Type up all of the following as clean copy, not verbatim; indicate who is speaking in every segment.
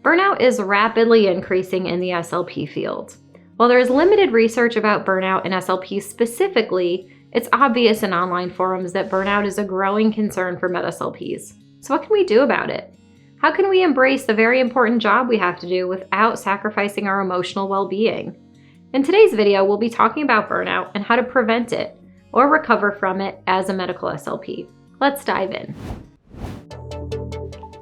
Speaker 1: Burnout is rapidly increasing in the SLP field. While there is limited research about burnout in SLPs specifically, it's obvious in online forums that burnout is a growing concern for MedSLPs. So what can we do about it? How can we embrace the very important job we have to do without sacrificing our emotional well-being? In today's video, we'll be talking about burnout and how to prevent it or recover from it as a medical SLP. Let's dive in.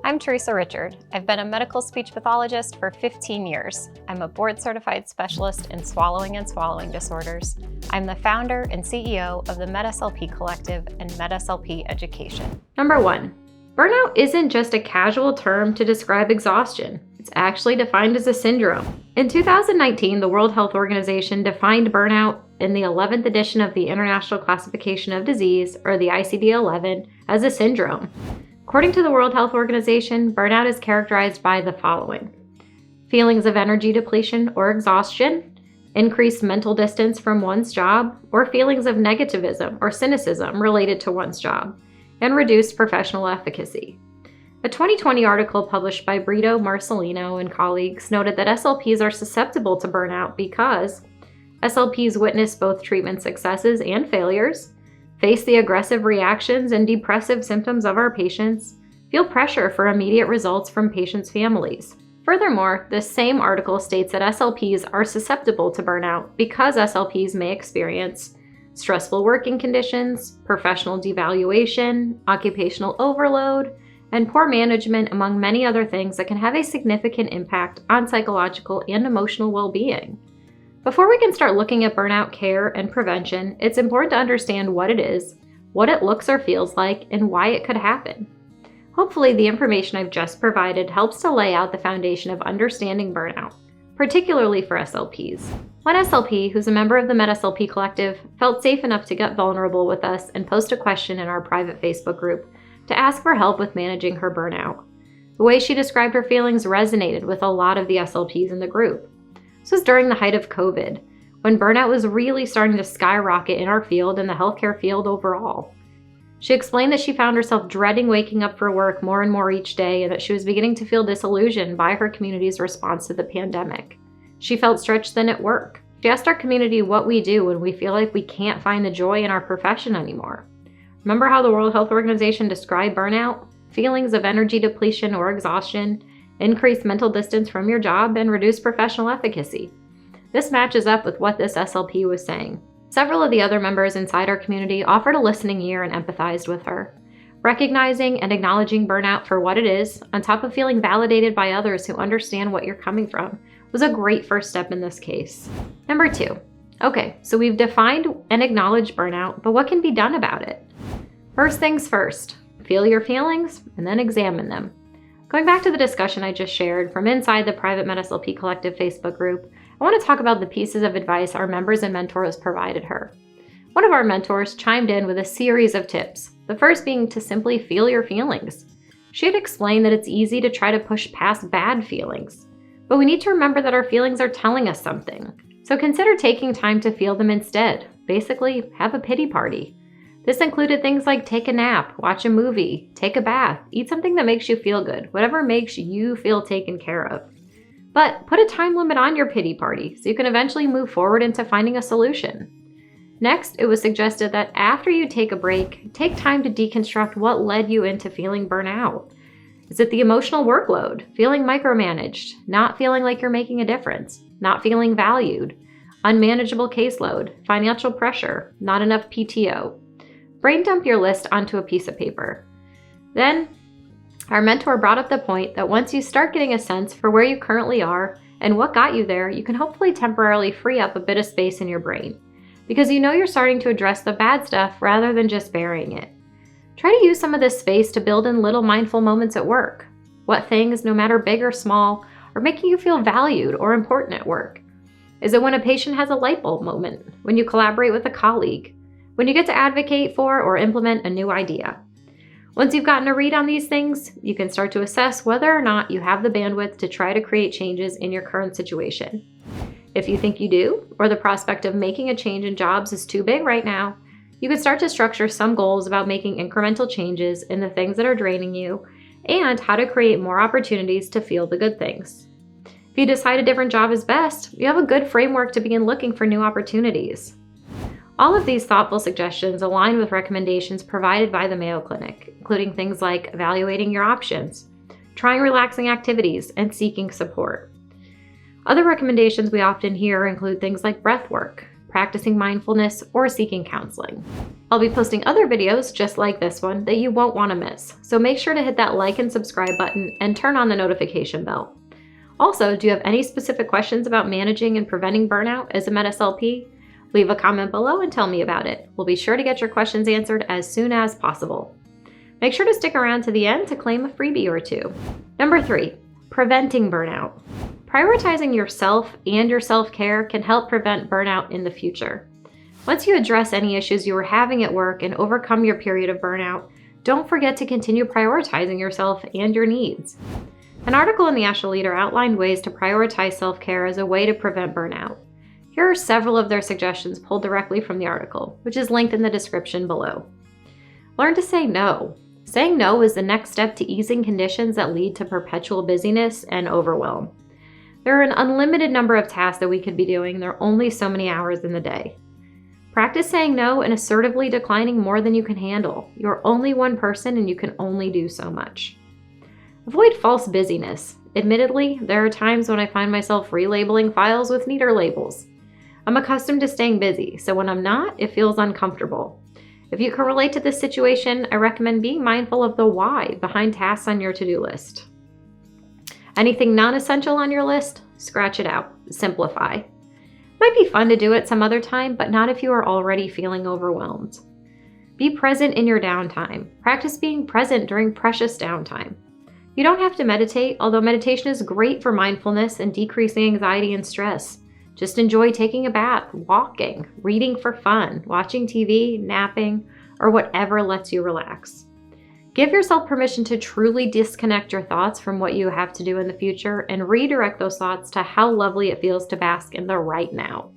Speaker 2: I'm Theresa Richard. I've been a medical speech pathologist for 15 years. I'm a board-certified specialist in swallowing and swallowing disorders. I'm the founder and CEO of the MedSLP Collective and MedSLP Education.
Speaker 1: Number 1. Burnout isn't just a casual term to describe exhaustion. It's actually defined as a syndrome. In 2019, the World Health Organization defined burnout in the 11th edition of the International Classification of Disease, or the ICD-11, as a syndrome. According to the World Health Organization, burnout is characterized by the following: feelings of energy depletion or exhaustion, increased mental distance from one's job, or feelings of negativism or cynicism related to one's job, and reduced professional efficacy. A 2020 article published by Brito, Marcelino, and colleagues noted that SLPs are susceptible to burnout because SLPs witness both treatment successes and failures, face the aggressive reactions and depressive symptoms of our patients, feel pressure for immediate results from patients' families. Furthermore, this same article states that SLPs are susceptible to burnout because SLPs may experience stressful working conditions, professional devaluation, occupational overload, and poor management, among many other things that can have a significant impact on psychological and emotional well-being. Before we can start looking at burnout care and prevention, it's important to understand what it is, what it looks or feels like, and why it could happen. Hopefully, the information I've just provided helps to lay out the foundation of understanding burnout, particularly for SLPs. One SLP, who's a member of the MedSLP Collective, felt safe enough to get vulnerable with us and post a question in our private Facebook group to ask for help with managing her burnout. The way she described her feelings resonated with a lot of the SLPs in the group. This was during the height of COVID, when burnout was really starting to skyrocket in our field and the healthcare field overall. She explained that she found herself dreading waking up for work more and more each day, and that she was beginning to feel disillusioned by her community's response to the pandemic. She felt stretched thin at work. She asked our community what we do when we feel like we can't find the joy in our profession anymore. Remember how the World Health Organization described burnout? Feelings of energy depletion or exhaustion, increased mental distance from your job, and reduced professional efficacy. This matches up with what this SLP was saying. Several of the other members inside our community offered a listening ear and empathized with her. Recognizing and acknowledging burnout for what it is, on top of feeling validated by others who understand what you're coming from, was a great first step in this case. Number 2. Okay, so we've defined and acknowledged burnout, but what can be done about it? First things first, feel your feelings and then examine them. Going back to the discussion I just shared from inside the private MedSLP Collective Facebook group, I want to talk about the pieces of advice our members and mentors provided her. One of our mentors chimed in with a series of tips, the first being to simply feel your feelings. She had explained that it's easy to try to push past bad feelings, but we need to remember that our feelings are telling us something. So consider taking time to feel them instead. Basically, have a pity party. This included things like take a nap, watch a movie, take a bath, eat something that makes you feel good, whatever makes you feel taken care of. But put a time limit on your pity party so you can eventually move forward into finding a solution. Next, it was suggested that after you take a break, take time to deconstruct what led you into feeling burnout. Is it the emotional workload, feeling micromanaged, not feeling like you're making a difference, not feeling valued, unmanageable caseload, financial pressure, not enough PTO? Brain dump your list onto a piece of paper. Then, our mentor brought up the point that once you start getting a sense for where you currently are and what got you there, you can hopefully temporarily free up a bit of space in your brain, because you know you're starting to address the bad stuff rather than just burying it. Try to use some of this space to build in little mindful moments at work. What things, no matter big or small, are making you feel valued or important at work? Is it when a patient has a light bulb moment, when you collaborate with a colleague, when you get to advocate for or implement a new idea? Once you've gotten a read on these things, you can start to assess whether or not you have the bandwidth to try to create changes in your current situation. If you think you do, or the prospect of making a change in jobs is too big right now, you can start to structure some goals about making incremental changes in the things that are draining you and how to create more opportunities to feel the good things. If you decide a different job is best, you have a good framework to begin looking for new opportunities. All of these thoughtful suggestions align with recommendations provided by the Mayo Clinic, including things like evaluating your options, trying relaxing activities, and seeking support. Other recommendations we often hear include things like breath work, practicing mindfulness, or seeking counseling. I'll be posting other videos just like this one that you won't want to miss, so make sure to hit that like and subscribe button and turn on the notification bell. Also, do you have any specific questions about managing and preventing burnout as a MedSLP? Leave a comment below and tell me about it. We'll be sure to get your questions answered as soon as possible. Make sure to stick around to the end to claim a freebie or two. Number 3, preventing burnout. Prioritizing yourself and your self-care can help prevent burnout in the future. Once you address any issues you are having at work and overcome your period of burnout, don't forget to continue prioritizing yourself and your needs. An article in the Asheville Leader outlined ways to prioritize self-care as a way to prevent burnout. Here are several of their suggestions pulled directly from the article, which is linked in the description below. Learn to say no. Saying no is the next step to easing conditions that lead to perpetual busyness and overwhelm. There are an unlimited number of tasks that we could be doing. There are only so many hours in the day. Practice saying no and assertively declining more than you can handle. You're only one person and you can only do so much. Avoid false busyness. Admittedly, there are times when I find myself relabeling files with neater labels. I'm accustomed to staying busy, so when I'm not, it feels uncomfortable. If you can relate to this situation, I recommend being mindful of the why behind tasks on your to-do list. Anything non-essential on your list? Scratch it out. Simplify. Might be fun to do it some other time, but not if you are already feeling overwhelmed. Be present in your downtime. Practice being present during precious downtime. You don't have to meditate, although meditation is great for mindfulness and decreasing anxiety and stress. Just enjoy taking a bath, walking, reading for fun, watching TV, napping, or whatever lets you relax. Give yourself permission to truly disconnect your thoughts from what you have to do in the future and redirect those thoughts to how lovely it feels to bask in the right now.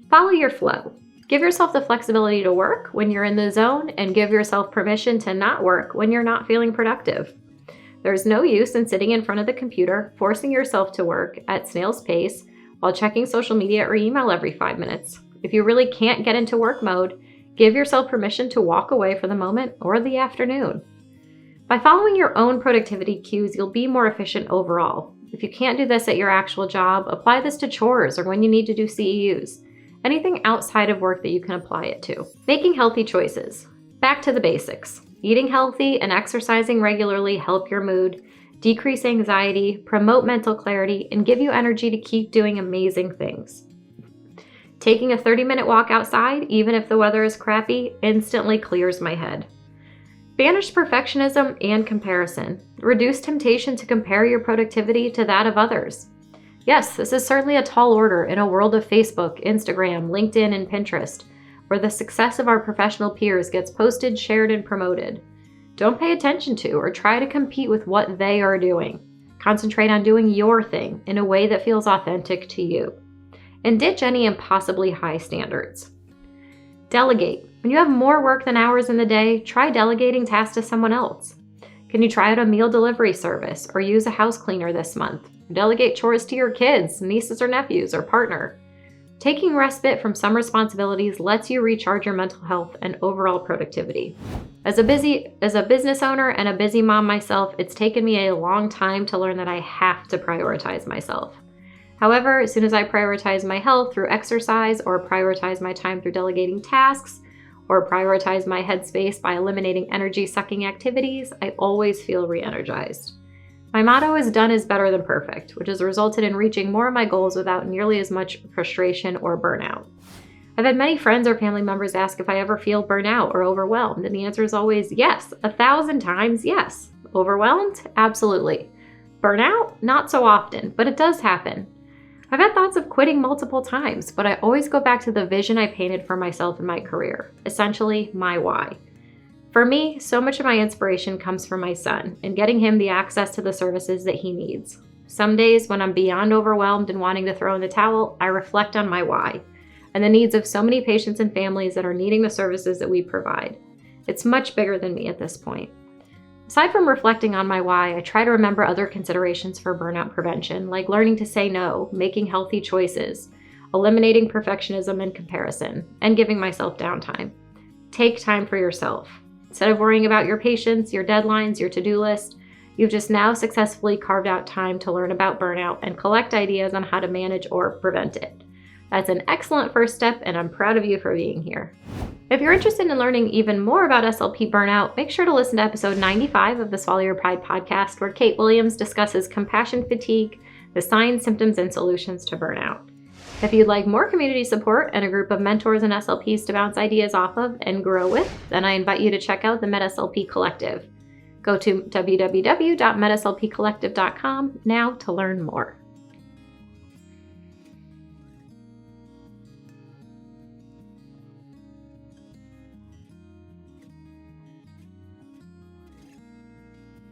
Speaker 1: Follow your flow. Give yourself the flexibility to work when you're in the zone and give yourself permission to not work when you're not feeling productive. There's no use in sitting in front of the computer, forcing yourself to work at snail's pace while checking social media or email every 5 minutes. If you really can't get into work mode, give yourself permission to walk away for the moment or the afternoon. By following your own productivity cues, you'll be more efficient overall. If you can't do this at your actual job, apply this to chores or when you need to do CEUs. Anything outside of work that you can apply it to. Making healthy choices. Back to the basics. Eating healthy and exercising regularly help your mood, decrease anxiety, promote mental clarity, and give you energy to keep doing amazing things. Taking a 30-minute walk outside, even if the weather is crappy, instantly clears my head. Banish perfectionism and comparison. Reduce temptation to compare your productivity to that of others. Yes, this is certainly a tall order in a world of Facebook, Instagram, LinkedIn, and Pinterest, where the success of our professional peers gets posted, shared, and promoted. Don't pay attention to or try to compete with what they are doing. Concentrate on doing your thing in a way that feels authentic to you. And ditch any impossibly high standards. Delegate. When you have more work than hours in the day, try delegating tasks to someone else. Can you try out a meal delivery service or use a house cleaner this month? Delegate chores to your kids, nieces or nephews, or partner. Taking respite from some responsibilities lets you recharge your mental health and overall productivity. As a business owner and a busy mom myself, it's taken me a long time to learn that I have to prioritize myself. However, as soon as I prioritize my health through exercise or prioritize my time through delegating tasks or prioritize my headspace by eliminating energy-sucking activities, I always feel re-energized. My motto is done is better than perfect, which has resulted in reaching more of my goals without nearly as much frustration or burnout. I've had many friends or family members ask if I ever feel burnout or overwhelmed, and the answer is always yes, 1,000 times yes. Overwhelmed? Absolutely. Burnout? Not so often, but it does happen. I've had thoughts of quitting multiple times, but I always go back to the vision I painted for myself in my career, essentially my why. For me, so much of my inspiration comes from my son and getting him the access to the services that he needs. Some days when I'm beyond overwhelmed and wanting to throw in the towel, I reflect on my why and the needs of so many patients and families that are needing the services that we provide. It's much bigger than me at this point. Aside from reflecting on my why, I try to remember other considerations for burnout prevention, like learning to say no, making healthy choices, eliminating perfectionism and comparison, and giving myself downtime. Take time for yourself. Instead of worrying about your patients, your deadlines, your to-do list, you've just now successfully carved out time to learn about burnout and collect ideas on how to manage or prevent it. That's an excellent first step, and I'm proud of you for being here. If you're interested in learning even more about SLP burnout, make sure to listen to episode 95 of the Swallow Your Pride podcast, where Kate Williams discusses compassion fatigue, the signs, symptoms, and solutions to burnout. If you'd like more community support and a group of mentors and SLPs to bounce ideas off of and grow with, then I invite you to check out the MedSLP Collective. Go to www.medslpcollective.com now to learn more.